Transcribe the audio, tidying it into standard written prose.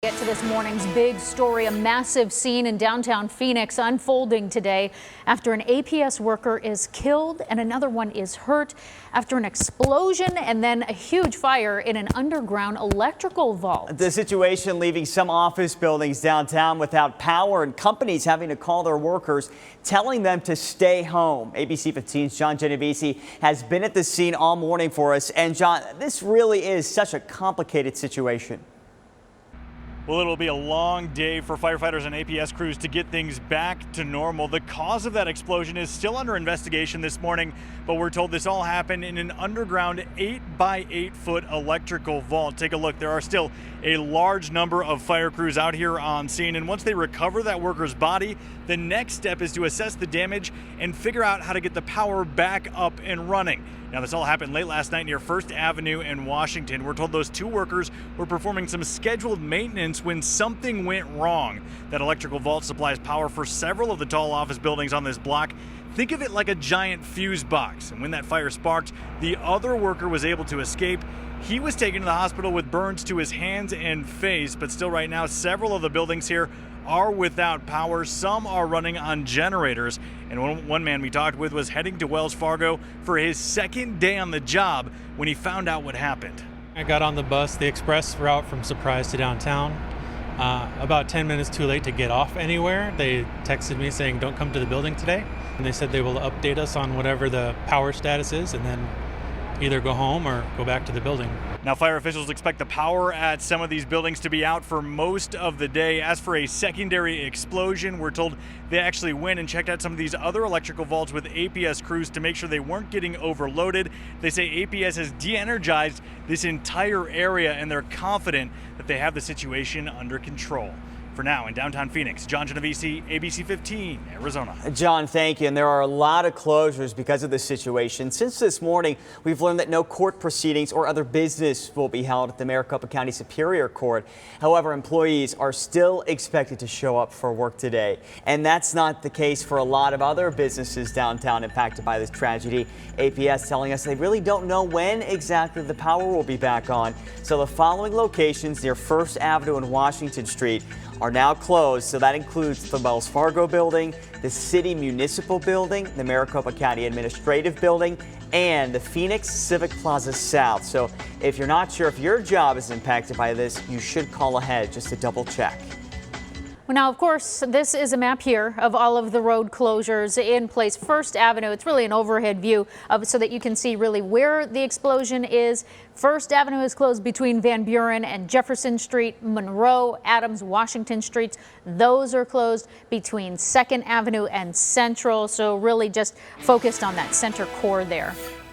Get to this morning's big story. A massive scene in downtown Phoenix unfolding today after an APS worker is killed and another one is hurt after an explosion and then a huge fire in an underground electrical vault. The situation leaving some office buildings downtown without power and companies having to call their workers, telling them to stay home. ABC 15's John Genovese has been at the scene all morning for us. And John, this really is such a complicated situation. Well, it'll be a long day for firefighters and APS crews to get things back to normal. The cause of that explosion is still under investigation this morning, but we're told this all happened in an underground 8-by-8-foot electrical vault. Take a look. There are still a large number of fire crews out here on scene, and once they recover that worker's body, the next step is to assess the damage and figure out how to get the power back up and running. Now, this all happened late last night near First Avenue in Washington. We're told those two workers were performing some scheduled maintenance when something went wrong. That electrical vault supplies power for several of the tall office buildings on this block. Think of it like a giant fuse box. And when that fire sparked, the other worker was able to escape. He was taken to the hospital with burns to his hands and face, but still right now, several of the buildings here are without power. Some are running on generators. And one man we talked with was heading to Wells Fargo for his second day on the job when he found out what happened. I got on the bus, the express route from Surprise to downtown. About 10 minutes too late to get off anywhere. They texted me saying, don't come to the building today. And they said they will update us on whatever the power status is and then either go home or go back to the building. Now, fire officials expect the power at some of these buildings to be out for most of the day. As for a secondary explosion, we're told they actually went and checked out some of these other electrical vaults with APS crews to make sure they weren't getting overloaded. They say APS has de-energized this entire area and they're confident that they have the situation under control. For now, in downtown Phoenix, John Genovese, ABC 15, Arizona. John, thank you. And there are a lot of closures because of this situation. Since this morning, we've learned that no court proceedings or other business will be held at the Maricopa County Superior Court. However, employees are still expected to show up for work today. And that's not the case for a lot of other businesses downtown impacted by this tragedy. APS telling us they really don't know when exactly the power will be back on. So the following locations near First Avenue and Washington Street are now closed. So that includes the Wells Fargo building, the City Municipal building, the Maricopa County Administrative building, and the Phoenix Civic Plaza South. So if you're not sure if your job is impacted by this, you should call ahead just to double check. Well, now, of course, this is a map here of all of the road closures in place. First Avenue, it's really an overhead view of so that you can see really where the explosion is. First Avenue is closed between Van Buren and Jefferson Street, Monroe, Adams, Washington Streets. Those are closed between 2nd Avenue and Central. So really just focused on that center core there.